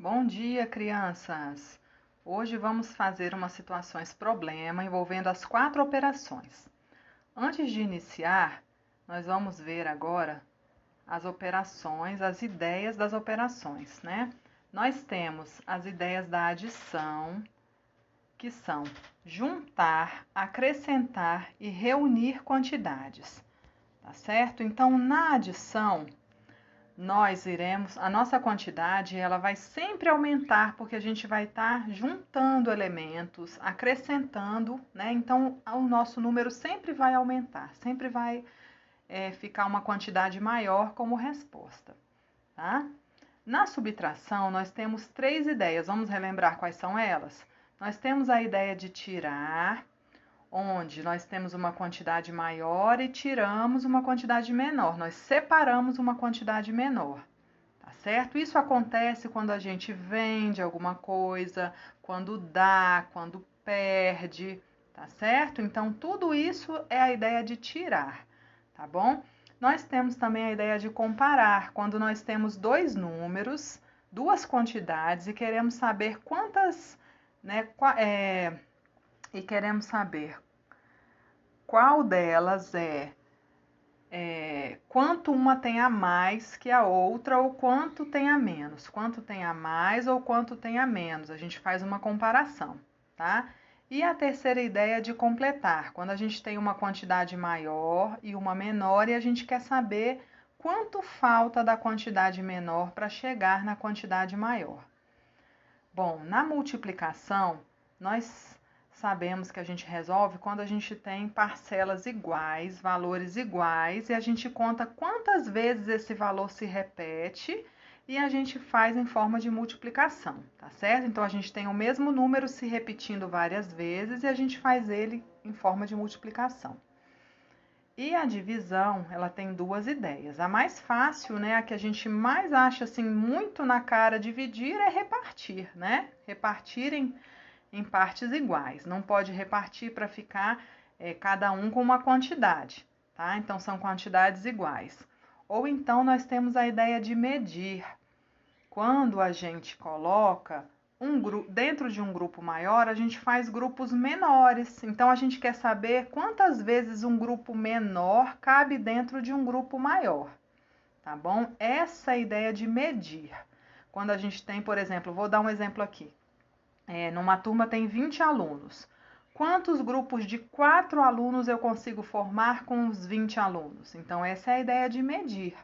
Bom dia, crianças! Hoje vamos fazer umas situações problema envolvendo as 4 operações. Antes de iniciar, nós vamos ver agora as operações, as ideias das operações, né? Nós temos as ideias da adição, que são juntar, acrescentar e reunir quantidades, tá certo? Então, na adição, a nossa quantidade, ela vai sempre aumentar, porque a gente vai estar juntando elementos, acrescentando, né? Então, o nosso número sempre vai aumentar, sempre vai ficar uma quantidade maior como resposta, tá? Na subtração, nós temos 3 ideias. Vamos relembrar quais são elas? Nós temos a ideia de tirar, onde nós temos uma quantidade maior e tiramos uma quantidade menor. Nós separamos uma quantidade menor, tá certo? Isso acontece quando a gente vende alguma coisa, quando dá, quando perde, tá certo? Então, tudo isso é a ideia de tirar, tá bom? Nós temos também a ideia de comparar, quando nós temos 2 números, 2 quantidades e queremos saber quantas, né, e queremos saber qual delas quanto uma tem a mais que a outra ou quanto tem a menos. Quanto tem a mais ou quanto tem a menos. A gente faz uma comparação, tá? E a terceira ideia é de completar. Quando a gente tem uma quantidade maior e uma menor e a gente quer saber quanto falta da quantidade menor para chegar na quantidade maior. Bom, na multiplicação, nós sabemos que a gente resolve quando a gente tem parcelas iguais, valores iguais, e a gente conta quantas vezes esse valor se repete e a gente faz em forma de multiplicação, tá certo? Então, a gente tem o mesmo número se repetindo várias vezes e a gente faz ele em forma de multiplicação. E a divisão, ela tem 2 ideias. A mais fácil, né, a que a gente mais acha assim muito na cara dividir é repartir, né? Repartir em partes iguais. Não pode repartir para ficar cada um com uma quantidade, tá? Então são quantidades iguais. Ou então nós temos a ideia de medir. Quando a gente coloca dentro de um grupo maior, a gente faz grupos menores. Então a gente quer saber quantas vezes um grupo menor cabe dentro de um grupo maior, tá bom? Essa é a ideia de medir. Quando a gente tem, por exemplo, vou dar um exemplo aqui. Numa turma tem 20 alunos. Quantos grupos de 4 alunos eu consigo formar com os 20 alunos? Então, essa é a ideia de medir.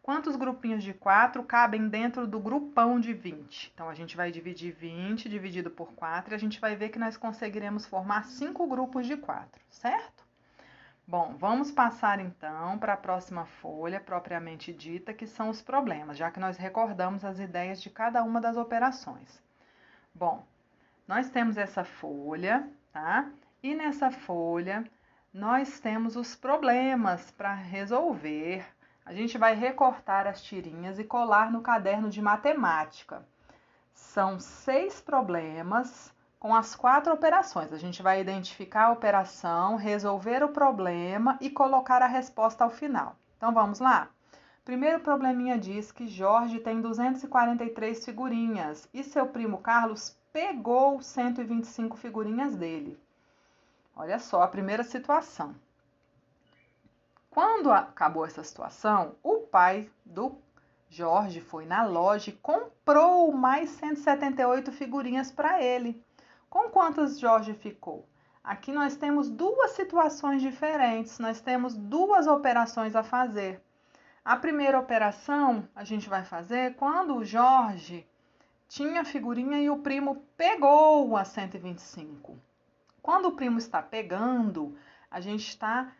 Quantos grupinhos de 4 cabem dentro do grupão de 20? Então, a gente vai dividir 20 dividido por 4 e a gente vai ver que nós conseguiremos formar 5 grupos de 4, certo? Bom, vamos passar então para a próxima folha, propriamente dita, que são os problemas, já que nós recordamos as ideias de cada uma das operações. Bom, nós temos essa folha, tá? E nessa folha nós temos os problemas para resolver. A gente vai recortar as tirinhas e colar no caderno de matemática. São 6 problemas com as 4 operações. A gente vai identificar a operação, resolver o problema e colocar a resposta ao final. Então vamos lá? Primeiro probleminha diz que Jorge tem 243 figurinhas e seu primo Carlos pegou 125 figurinhas dele. Olha só a primeira situação. Quando acabou essa situação, o pai do Jorge foi na loja e comprou mais 178 figurinhas para ele. Com quantas Jorge ficou? Aqui nós temos 2 situações diferentes, nós temos 2 operações a fazer. A primeira operação a gente vai fazer quando o Jorge tinha figurinha e o primo pegou a 125. Quando o primo está pegando, a gente está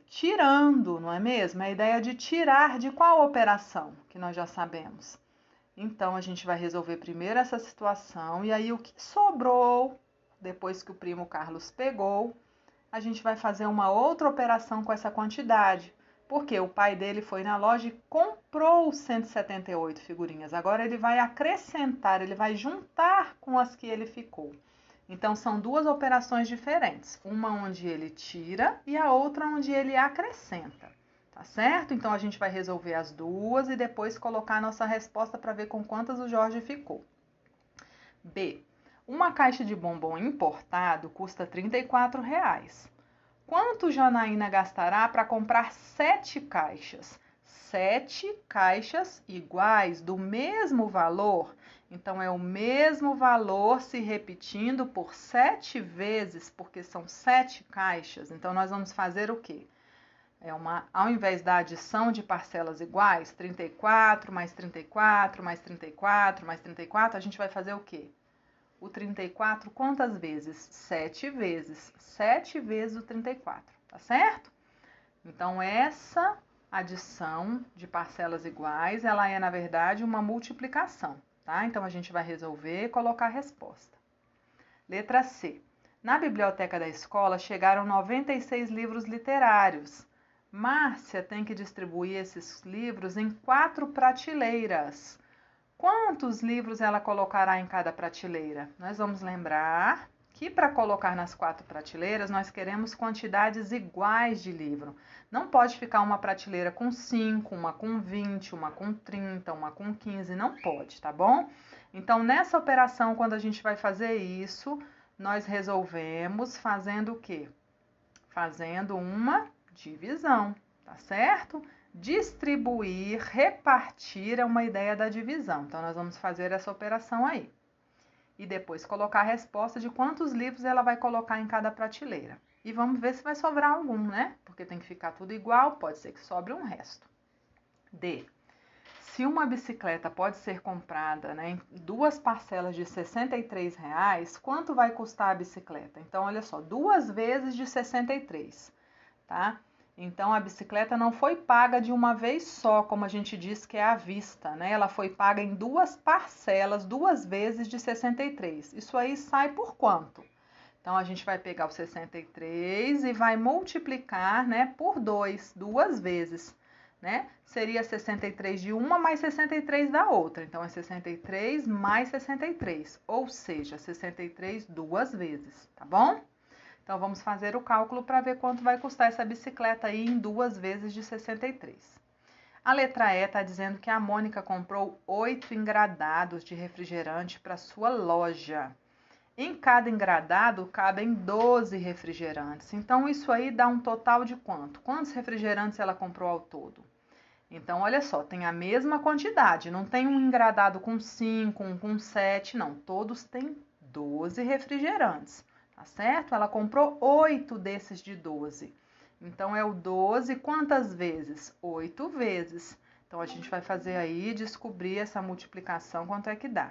tirando, não é mesmo? É a ideia de tirar de qual operação, que nós já sabemos. Então, a gente vai resolver primeiro essa situação e aí o que sobrou, depois que o primo Carlos pegou, a gente vai fazer uma outra operação com essa quantidade. Porque o pai dele foi na loja e comprou 178 figurinhas. Agora ele vai acrescentar, ele vai juntar com as que ele ficou. Então são 2 operações diferentes. Uma onde ele tira e a outra onde ele acrescenta. Tá certo? Então, a gente vai resolver as duas e depois colocar a nossa resposta para ver com quantas o Jorge ficou. B. Uma caixa de bombom importado custa R$ 34,00. Quanto Janaína gastará para comprar 7 caixas? 7 caixas iguais, do mesmo valor. Então, é o mesmo valor se repetindo por 7 vezes, porque são 7 caixas. Então, nós vamos fazer o quê? Ao invés da adição de parcelas iguais, 34 mais 34 mais 34 mais 34, a gente vai fazer o quê? O 34 quantas vezes? 7 vezes. 7 vezes o 34, tá certo? Então, essa adição de parcelas iguais, ela é, na verdade, uma multiplicação, tá? Então, a gente vai resolver e colocar a resposta. Letra C. Na biblioteca da escola chegaram 96 livros literários. Márcia tem que distribuir esses livros em 4 prateleiras. Quantos livros ela colocará em cada prateleira? Nós vamos lembrar que para colocar nas 4 prateleiras, nós queremos quantidades iguais de livro. Não pode ficar uma prateleira com 5, uma com 20, uma com 30, uma com 15, não pode, tá bom? Então, nessa operação, quando a gente vai fazer isso, nós resolvemos fazendo o quê? Fazendo uma divisão, tá certo? Distribuir, repartir é uma ideia da divisão. Então, nós vamos fazer essa operação aí. E depois colocar a resposta de quantos livros ela vai colocar em cada prateleira. E vamos ver se vai sobrar algum, né? Porque tem que ficar tudo igual, pode ser que sobre um resto. D. Se uma bicicleta pode ser comprada, né, em 2 parcelas de R$ 63,00, quanto vai custar a bicicleta? Então, olha só, 2 vezes de 63, tá? Então, a bicicleta não foi paga de uma vez só, como a gente diz que é à vista, né? Ela foi paga em 2 parcelas, 2 vezes de 63. Isso aí sai por quanto? Então, a gente vai pegar o 63 e vai multiplicar, né, por 2 vezes, né? Seria 63 de uma mais 63 da outra. Então, é 63 mais 63, ou seja, 63 2 vezes, tá bom? Então, vamos fazer o cálculo para ver quanto vai custar essa bicicleta aí em 2 vezes de 63. A letra E está dizendo que a Mônica comprou 8 engradados de refrigerante para sua loja. Em cada engradado cabem 12 refrigerantes. Então, isso aí dá um total de quanto? Quantos refrigerantes ela comprou ao todo? Então, olha só, tem a mesma quantidade. Não tem um engradado com 5, um com 7, não. Todos têm 12 refrigerantes. Tá certo? Ela comprou 8 desses de 12. Então, é o 12 quantas vezes? 8 vezes. Então, a gente vai fazer aí, descobrir essa multiplicação, quanto é que dá.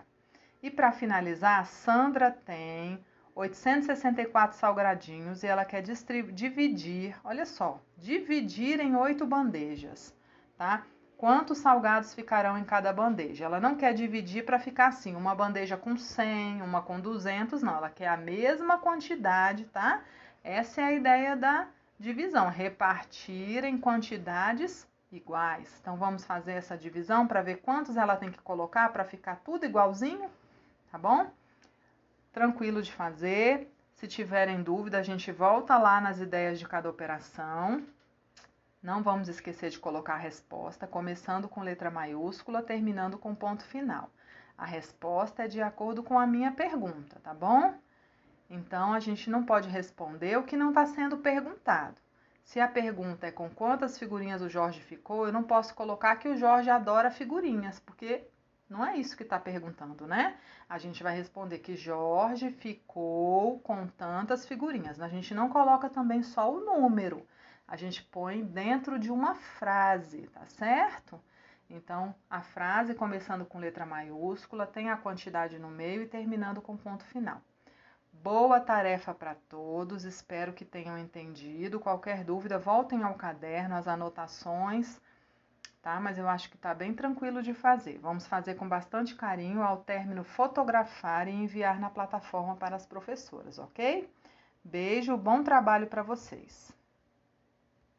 E para finalizar, a Sandra tem 864 salgadinhos e ela quer dividir, olha só, dividir em 8 bandejas, tá? Quantos salgados ficarão em cada bandeja? Ela não quer dividir para ficar assim, uma bandeja com 100, uma com 200, não. Ela quer a mesma quantidade, tá? Essa é a ideia da divisão, repartir em quantidades iguais. Então, vamos fazer essa divisão para ver quantos ela tem que colocar para ficar tudo igualzinho, tá bom? Tranquilo de fazer. Se tiverem dúvida, a gente volta lá nas ideias de cada operação. Não vamos esquecer de colocar a resposta, começando com letra maiúscula, terminando com ponto final. A resposta é de acordo com a minha pergunta, tá bom? Então, a gente não pode responder o que não está sendo perguntado. Se a pergunta é com quantas figurinhas o Jorge ficou, eu não posso colocar que o Jorge adora figurinhas, porque não é isso que está perguntando, né? A gente vai responder que Jorge ficou com tantas figurinhas. A gente não coloca também só o número. A gente põe dentro de uma frase, tá certo? Então, a frase começando com letra maiúscula, tem a quantidade no meio e terminando com ponto final. Boa tarefa para todos, espero que tenham entendido. Qualquer dúvida, voltem ao caderno, as anotações, tá? Mas eu acho que tá bem tranquilo de fazer. Vamos fazer com bastante carinho, ao término fotografar e enviar na plataforma para as professoras, ok? Beijo, bom trabalho para vocês.